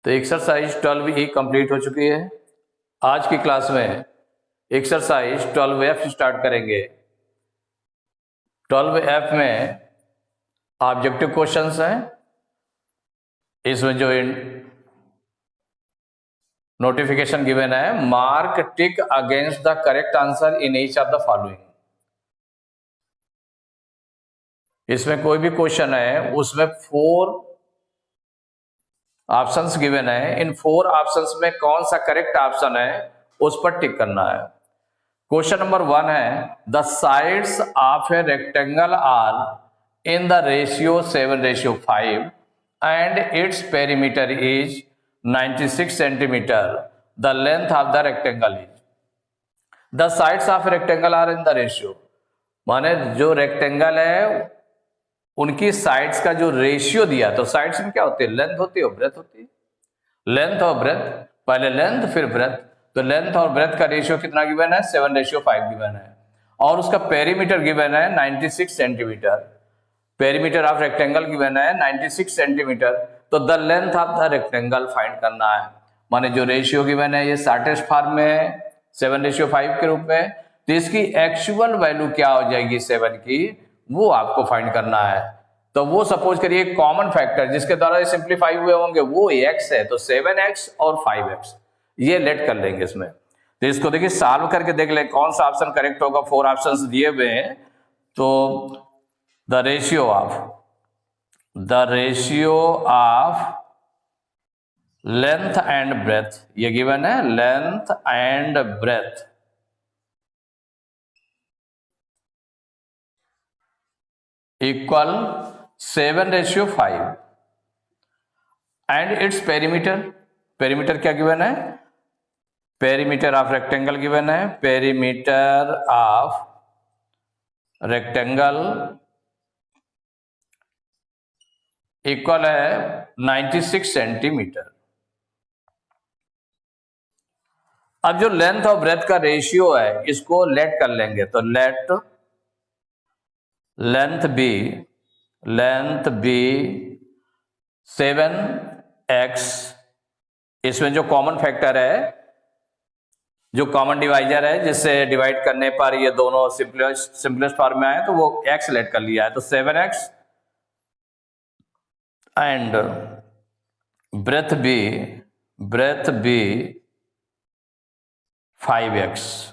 तो एक्सरसाइज 12 ही कंप्लीट हो चुकी है। आज की क्लास में एक्सरसाइज 12F स्टार्ट करेंगे। 12F में ऑब्जेक्टिव क्वेश्चंस हैं। इसमें जो नोटिफिकेशन गिवन है, mark tick against the correct answer in each of the following. इसमें कोई भी क्वेश्चन है उसमें 4 ऑप्शंस गिवन है। इन 4 ऑप्शंस में कौन सा करेक्ट ऑप्शन है उस पर टिक करना है। क्वेश्चन नंबर 1 है, the sides of a rectangle are in the ratio 7:5 and its perimeter is 96 centimetre. The length of the rectangle is. The sides of rectangle are in the ratio, माने जो rectangle है उनकी sides का जो ratio दिया, तो sides में क्या होती है, लेंथ होती है और ब्रेथ होती है। लेंथ और ब्रेथ, पहले लेंथ फिर ब्रेथ, तो लेंथ और ब्रेथ का रेशियो कितना गिवन है, 7:5 गिवन है। और उसका पेरीमीटर गिवन है 96 centimetre. Perimeter of rectangle given है 96 सेंटीमीटर। तो the length of the rectangle find करना है, माने जो रेशियो गिवन है ये शॉर्टेस्ट फॉर्म में है 7:5 के रूप में। तो इसकी एक्चुअल वैल्यू क्या हो जाएगी 7 की, वो आपको फाइंड करना है। तो वो सपोज करिए कॉमन फैक्टर जिसके द्वारा सिंप्लीफाई हुए होंगे वो x है, तो 7x और 5x ये लेट कर लेंगे इसमें। तो इसको देखिए सॉल्व करके देख ले कौन सा ऑप्शन करेक्ट होगा। 4 ऑप्शंस दिए हुए हैं, तो the ratio of length and breadth ये गिवन है, length and breadth equal 7:5 and its perimeter क्या गिवन है, पेरीमीटर ऑफ रेक्टेंगल गिवन है। पेरीमीटर ऑफ रेक्टेंगल इक्वल है 96 सेंटीमीटर। अब जो लेंथ और ब्रेथ का रेशियो है इसको लेट कर लेंगे, तो लेट लेंथ बी 7x। इसमें जो कॉमन फैक्टर है, जो कॉमन डिवाइजर है जिससे डिवाइड करने पर ये दोनों सिंपलेस्ट फॉर्म में आए, तो वो x लेट कर लिया है, तो 7x and breadth be 5x।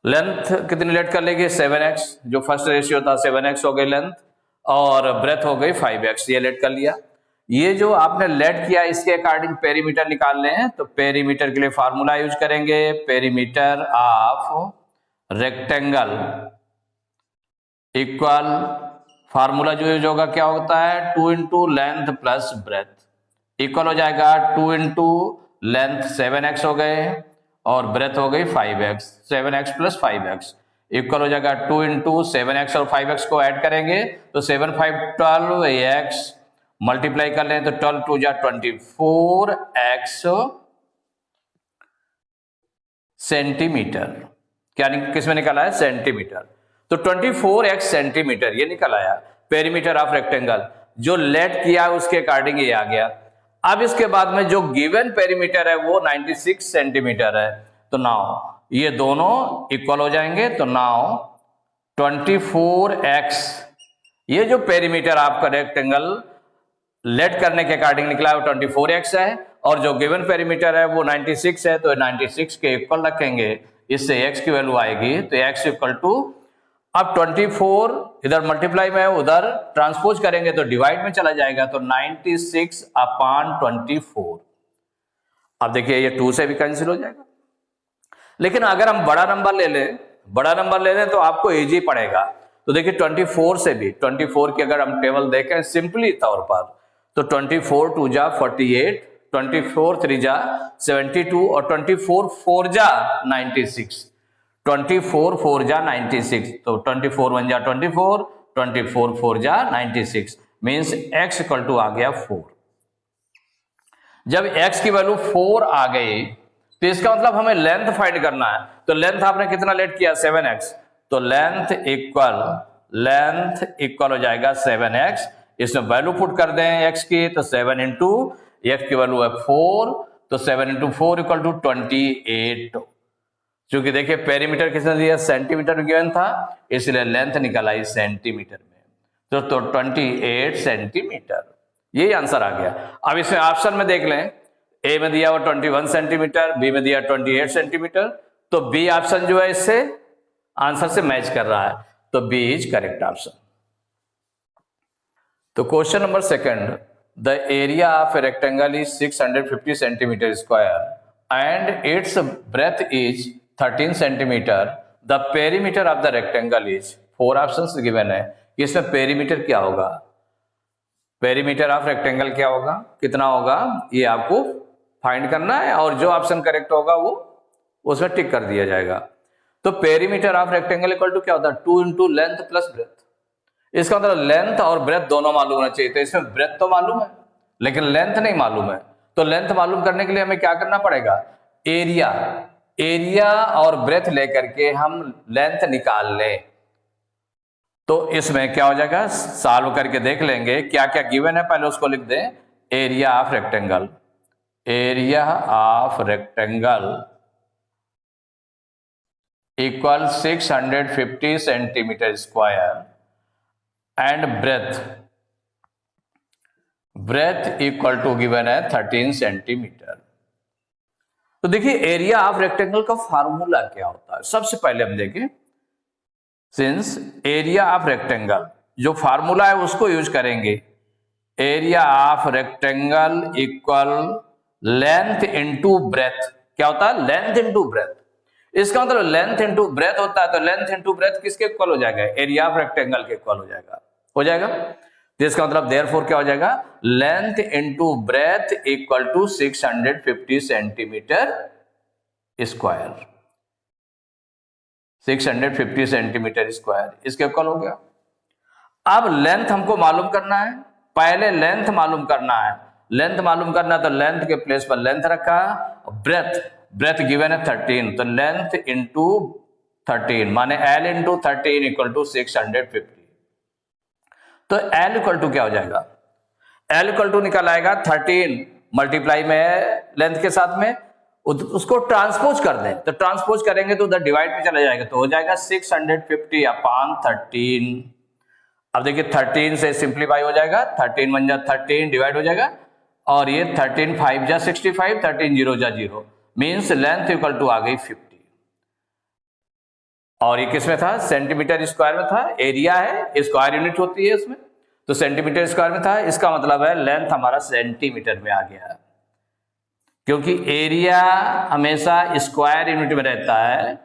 Length कितनी लेट कर लेंगे 7x, जो फर्स्ट रेशियो था 7x हो गई लेंथ, और ब्रेथ हो गई 5x, ये लेट कर लिया। ये जो आपने लेट किया इसके अकॉर्डिंग पेरीमीटर निकालने हैं, तो पेरीमीटर के लिए फार्मूला यूज करेंगे। Perimeter of rectangle equal, formula जो यूज होगा क्या होता है, 2 into length plus breadth equal हो जाएगा 2 इंटू लेंथ 7x हो गए और ब्रेथ हो गई 5x। 7x plus 5x equal हो जाएगा 2 इंटू 7x और 5x को ऐड करेंगे तो 7 5 12x मल्टीप्लाई कर लें तो 12 2 जा 24x सेंटीमीटर। क्या किसमें निकला है, सेंटीमीटर। तो 24x सेंटीमीटर ये निकल आया पेरीमीटर ऑफ रेक्टेंगल। जो लेट किया उसके अकॉर्डिंग ये आ गया। अब इसके बाद में जो गिवन पेरीमीटर है वो 96 सेंटीमीटर है, तो नाउ ये दोनों इक्वल हो जाएंगे। तो नाउ 24x ये जो पेरीमीटर आपका रेक्टेंगल लेट करने के अकॉर्डिंग निकला है वो 24x है, और जो गिवन पेरीमीटर है वो 96 है, तो 96 के इक्वल रखेंगे, इससे x की वैल्यू आएगी, तो x इक्वल टू, अब 24 इधर मल्टीप्लाई में उधर ट्रांसपोज करेंगे तो डिवाइड में चला जाएगा, तो 96/24। अब देखिए ये 2 से भी कैंसिल हो जाएगा। लेकिन अगर हम बड़ा नंबर ले लें तो आपको इजी पड़ेगा। तो देखिए 24 से भी, 24 की अगर हम टेबल देखें सिंपली तौर पर, तो 24 2 जा 48, 24 3 जा 72 और 24 4 जा 96, 24 4 जा 96, तो 24 1 जा 24, 24 4 जा 96 मीन्स x इक्वल टू आ गया 4। जब x की वैल्यू 4 आ गई तो इसका मतलब हमें लेंथ फाइंड करना है। तो लेंथ आपने कितना लेट किया 7x, तो लेंथ इक्वल हो जाएगा 7x। इसमें वैल्यू पुट कर दें x की, तो 7 इंटू एक्स की वैल्यू है 4, तो 7 इंटू 4 इक्वल टू 28। क्योंकि देखिए पेरीमीटर किसने दिया, सेंटीमीटर में गिवन था, इसलिए लेंथ निकल आई सेंटीमीटर में, तो 28 सेंटीमीटर, यही आंसर आ गया। अब इसमें ऑप्शन में देख लें, ए में दिया हुआ 21 सेंटीमीटर, बी में दिया 28 सेंटीमीटर, तो बी ऑप्शन जो है इससे आंसर से मैच कर रहा है, तो बी इज करेक्ट ऑप्शन। तो question number second, the area of a rectangle is 650 centimetre square and it's breath is 13 centimetre, the perimeter of the rectangle is, 4 options given है, इसमें पेरीमीटर क्या होगा, पेरीमीटर ऑफ रेक्टेंगल क्या होगा, कितना होगा, ये आपको फाइंड करना है, और जो ऑप्शन करेक्ट होगा वो उसमें टिक कर दिया जाएगा। तो perimeter of rectangle equal to क्या होता है, 2 इंटू लेंथ प्लस ब्रेथ। इसका मतलब लेंथ और ब्रेथ दोनों मालूम होना चाहिए, तो इसमें ब्रेथ तो मालूम है लेकिन लेंथ नहीं मालूम है, तो लेंथ मालूम करने के लिए हमें क्या करना पड़ेगा, एरिया और ब्रेथ लेकर के हम लेंथ निकाल लें। तो इसमें क्या हो जाएगा, सॉल्व करके देख लेंगे क्या क्या गिवन है, पहले उसको लिख दें, area of rectangle, area of rectangle equal 650 centimetre square and breadth equal to given है 13 सेंटीमीटर। तो देखिए एरिया ऑफ रेक्टेंगल का फार्मूला क्या होता है, सबसे पहले हम देखें, सिंस एरिया ऑफ रेक्टेंगल जो फार्मूला है उसको यूज करेंगे, area of rectangle equal length into breadth, क्या होता है, लेंथ इंटू ब्रेथ। इसका मतलब लेंथ इंटू ब्रेथ होता है, तो लेंथ इंटू ब्रेथ किसके इक्वल हो जाएगा, एरिया ऑफ रेक्टेंगल के इक्वल हो जाएगा, तो इसका मतलब देयरफॉर क्या हो जाएगा, length into breadth equal to 650 centimetre square, 650 centimetre square इसके इक्वल हो गया। अब लेंथ हमको मालूम करना है, पहले लेंथ मालूम करना है, लेंथ मालूम करना है तो लेंथ के प्लेस पर लेंथ रखा, ब्रेथ गिवन है 13, तो लेंथ इंटू 13 माने L इंटू 13 इक्वल टू 650। तो L इक्वल टू क्या हो जाएगा, L इक्वल टू निकल आएगा 13 मल्टीप्लाई में है लेंथ के साथ में, उसको ट्रांसपोज कर दें, तो ट्रांसपोज करेंगे तो उधर डिवाइड में चला जाएगा, तो हो जाएगा 650 अपॉन 13। अब देखिए 13 से सिंप्लीफाई हो जाएगा, 13 1 जा 13 डिवाइड हो जाएगा, और ये 13 5 जा 65, 13 0 जा 0, मीन्स लेंथ इक्वल टू आ गई 50। और ये किस में था, सेंटीमीटर स्क्वायर में था, एरिया है स्क्वायर यूनिट होती है इसमें, तो सेंटीमीटर स्क्वायर में था, इसका मतलब है लेंथ हमारा सेंटीमीटर में आ गया, क्योंकि एरिया हमेशा स्क्वायर यूनिट में रहता है,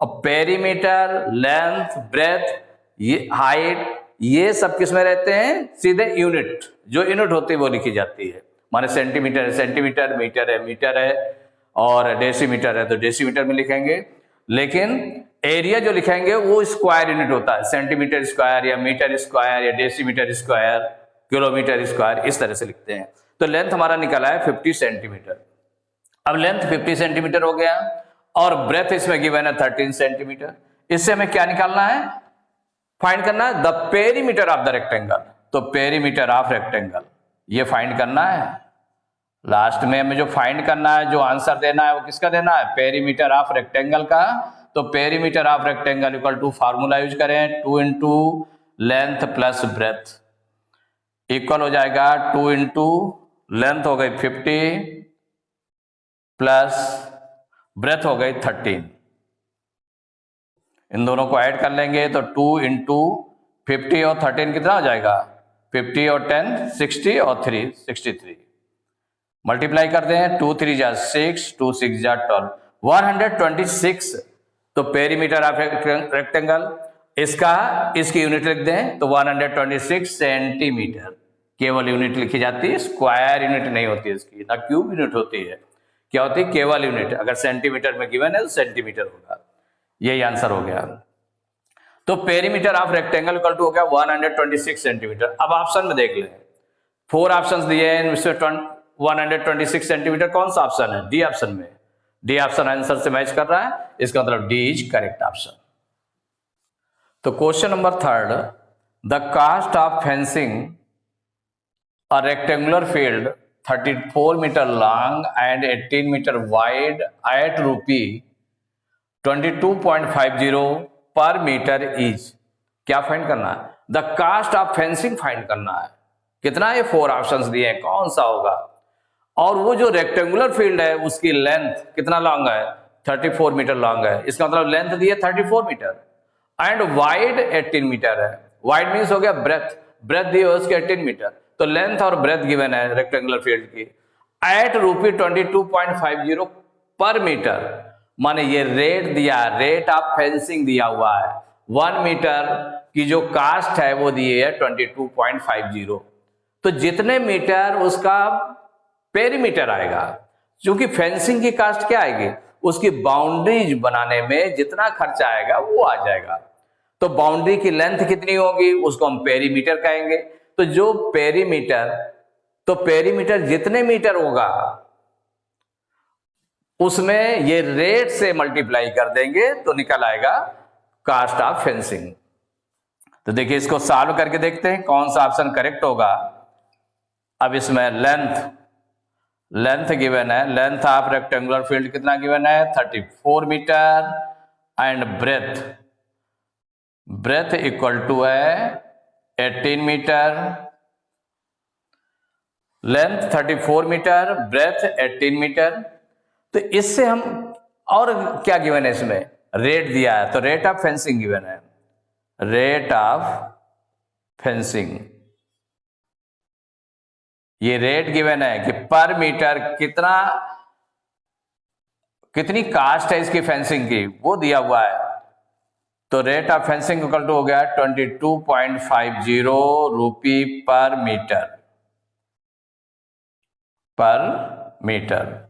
और पेरीमीटर, लेंथ, ब्रेथ, ये हाइट, ये सब किस में रहते हैं, सीधे यूनिट, जो यूनिट होती है वो लिखी जाती है, माने सेंटीमीटर है सेंटीमीटर, मीटर है और डेसीमीटर है तो डेसीमीटर में लिखेंगे, लेकिन एरिया जो लिखेंगे वो स्क्वायर यूनिट होता है, सेंटीमीटर स्क्वायर या मीटर स्क्वायर या डेसीमीटर स्क्वायर, किलोमीटर स्क्वायर, इस तरह से लिखते हैं। तो लेंथ हमारा निकला है 50 सेंटीमीटर। अब लेंथ 50 सेंटीमीटर हो गया और ब्रेथ इसमें गिवन है 13 सेंटीमीटर। इससे हमें क्या निकालना है, फाइंड करना है the perimeter of the rectangle, तो पेरीमीटर ऑफ रेक्टेंगल ये फाइंड करना है। लास्ट में हमें जो फाइंड करना है, जो आंसर देना है वो किसका देना है, पेरीमीटर ऑफ रेक्टेंगल का। तो perimeter of rectangle equal to formula use करें, 2 into length plus breadth equal हो जाएगा 2 इंटू लेंथ हो गई 50 प्लस ब्रेथ हो गई 13, इन दोनों को ऐड कर लेंगे तो 2 इंटू 50 और 13 कितना हो जाएगा, 50 और 10 60 और 3 63, मल्टीप्लाई कर दें, 2 3 जा 6, 2 6 जा 12, 126। तो पेरीमीटर ऑफ रेक्टेंगल इसकी यूनिट लिख दें तो 126 सेंटीमीटर, केवल यूनिट लिखी जाती है, स्क्वायर यूनिट नहीं होती है इसकी, ना क्यूब यूनिट होती है, क्या होती है, केवल यूनिट। अगर सेंटीमीटर में गिवन है तो सेंटीमीटर होगा, यही आंसर हो गया। तो perimeter of rectangle equal to हो गया 126 सेंटीमीटर। अब ऑप्शन में देख लें, 4 ऑप्शंस दिए हैं, 126 सेंटीमीटर कौन सा ऑप्शन है, डी ऑप्शन में, डी ऑप्शन आंसर से मैच कर रहा है, इसका मतलब डी इज करेक्ट ऑप्शन। तो question number 3, the cost of fencing a rectangular field 34 meter long and 18 meter wide at rupee 22.50 पर मीटर इच। क्या फाइंड करना है? The cost of fencing find करना है। कितना? ये 4 ऑप्शंस दिए हैं, कौन सा होगा? और वो जो रेक्टेंगुलर फील्ड है उसकी लेंथ कितना लॉन्ग है? 34 मीटर लॉन्ग है। इसका मतलब लेंथ दी है 34 मीटर एंड वाइड 18 मीटर है। वाइड मीन्स हो गया ब्रेथ, ब्रेथ दी है उसके 18 मीटर। तो लेंथ और ब्रेथ गिवन है रेक्टेंगुलर फील्ड की एट रूपी 22.50 पर मीटर। माने ये रेट दिया, रेट ऑफ फेंसिंग दिया हुआ है। 1 मीटर की जो कास्ट है वो दी है 22.50। तो जितने मीटर उसका पेरीमीटर आएगा, क्योंकि फेंसिंग की कास्ट क्या आएगी? उसकी बाउंड्रीज बनाने में जितना खर्चा आएगा वो आ जाएगा। तो बाउंड्री की लेंथ कितनी होगी उसको हम पेरीमीटर कहेंगे। तो जो पेरीमीटर, तो पेरीमीटर जितने मीटर होगा उसमें ये रेट से मल्टीप्लाई कर देंगे तो निकल आएगा कास्ट ऑफ फेंसिंग। तो देखिए इसको सॉल्व करके देखते हैं कौन सा ऑप्शन करेक्ट होगा। अब इसमें लेंथ गिवन है, लेंथ ऑफ रेक्टेंगुलर फील्ड कितना गिवन है? 34 metre and breadth equal to है 18 metre. Length 34 metre, breadth 18 metre. तो इससे हम, और क्या गिवन है इसमें? रेट दिया है, तो रेट ऑफ फेंसिंग गिवन है। रेट ऑफ फेंसिंग, ये रेट गिवन है कि पर मीटर कितनी कास्ट है इसकी फेंसिंग की, वो दिया हुआ है। तो rate of fencing equal to हो गया 22.50 रूपी पर मीटर।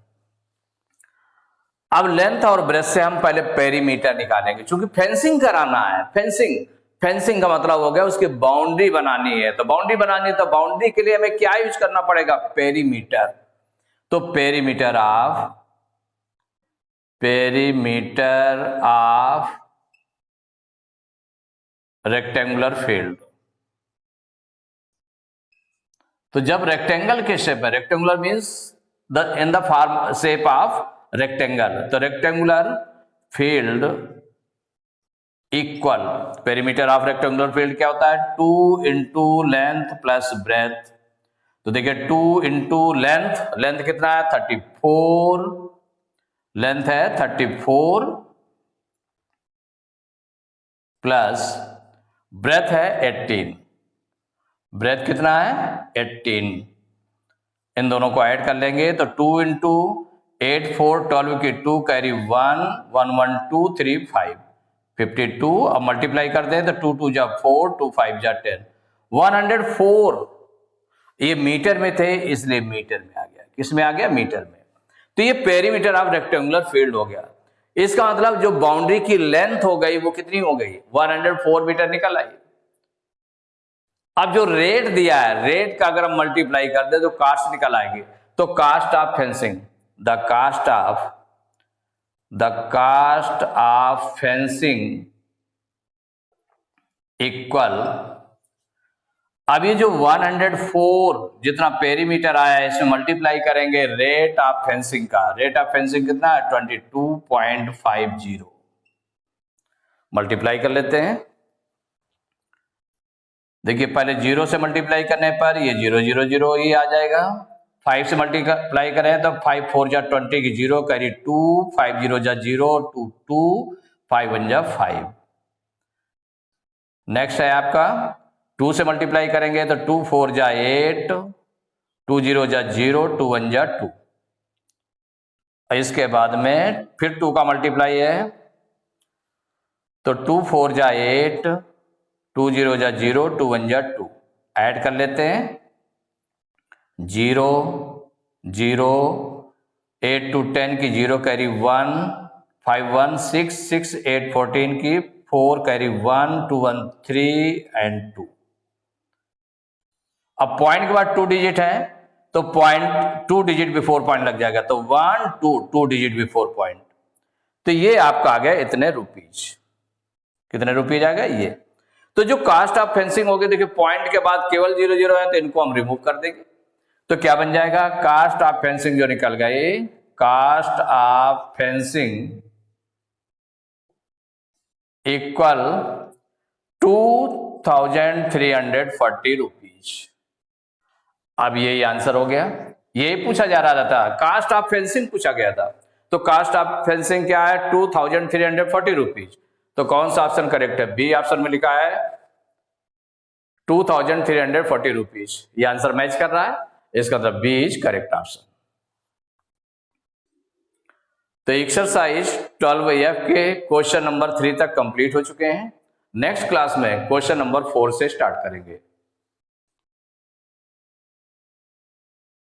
अब लेंथ और ब्रेथ से हम पहले पेरीमीटर निकालेंगे, क्योंकि फेंसिंग कराना है। फेंसिंग का मतलब हो गया उसकी बाउंड्री बनानी है। तो बाउंड्री बनानी है, तो बाउंड्री के लिए हमें क्या यूज करना पड़ेगा? पेरीमीटर। तो पेरीमीटर ऑफ रेक्टेंगुलर फील्ड। तो जब रेक्टेंगल के शेप में, rectangular means in the form shape of rectangle, तो rectangular field equal perimeter of rectangular field क्या होता है? 2 इंटू लेंथ प्लस ब्रेथ। तो देखिए 2 इंटू लेंथ कितना है? 34, लेंथ है 34 प्लस ब्रेथ है 18। ब्रेथ कितना है? 18। इन दोनों को ऐड कर लेंगे तो 2 इंटू 8 4 12 की 2 कैरी 1 1 1 2 3 5 52। अब मल्टीप्लाई कर दें तो 2 2 जा 4 2 5 जा 10 104। ये मीटर में थे इसलिए मीटर में आ गया। किस में आ गया? मीटर में। तो ये पेरीमीटर ऑफ रेक्टेंगुलर फील्ड हो गया। इसका मतलब जो बाउंड्री की लेंथ हो गई वो कितनी हो गई? 104 मीटर निकल आई। अब जो रेट दिया है, रेट का अगर हम मल्टीप्लाई कर दे तो कास्ट निकल आएगी। तो cost of fencing, the cost of fencing equal, अब ये जो 104 जितना पेरीमीटर आया है इसमें मल्टीप्लाई करेंगे रेट ऑफ फेंसिंग का। रेट ऑफ फेंसिंग कितना है? 22.50। मल्टीप्लाई कर लेते हैं। देखिए पहले 0 से मल्टीप्लाई करने पर ये 0 0 0 ही आ जाएगा। 5 से मल्टीप्लाई करें तो 5 4 जा 20 की 0 कैरी 2 5 0 जा 0 2 2 5 1 जा 5। नेक्स्ट है आपका 2 से मल्टीप्लाई करेंगे तो 2 4 जा 8 2 0 जा 0 2 1 जा 2। इसके बाद में फिर 2 का मल्टीप्लाई है तो 2 4 जा 8 2 0 जा 0 2 1 जा 2। ऐड कर लेते हैं 0 0 8 to 10 की 0 कैरी 1 5 1 6 6 8 14 की 4 कैरी 1 2 1 3 एंड 2। अब पॉइंट के बाद 2 डिजिट है तो पॉइंट 2 डिजिट बिफोर पॉइंट लग जाएगा तो 1 2 2 डिजिट बिफोर पॉइंट। तो ये आपका आ गया इतने रुपीज। कितने रुपीज आ गया ये। तो जो कास्ट ऑफ फेंसिंग होगी, देखिए पॉइंट के बाद केवल 0 0 है तो इनको हम रिमूव कर देंगे। तो क्या बन जाएगा, कास्ट ऑफ फेंसिंग जो निकल गई, cost of fencing equal 2340 rupees. अब यही आंसर हो गया, यही पूछा जा रहा था, कास्ट ऑफ फेंसिंग पूछा गया था। तो कास्ट ऑफ फेंसिंग क्या है, 2340 रुपीज। तो कौन सा ऑप्शन करेक्ट है, बी ऑप्शन में लिखा है 2340 रुपीज। ये आंसर मैच कर रहा है, इसका मतलब बी इज करेक्ट ऑप्शन। तो एक्सरसाइज 12F के क्वेश्चन नंबर 3 तक कंप्लीट हो चुके हैं। नेक्स्ट क्लास में क्वेश्चन नंबर 4 से स्टार्ट करेंगे।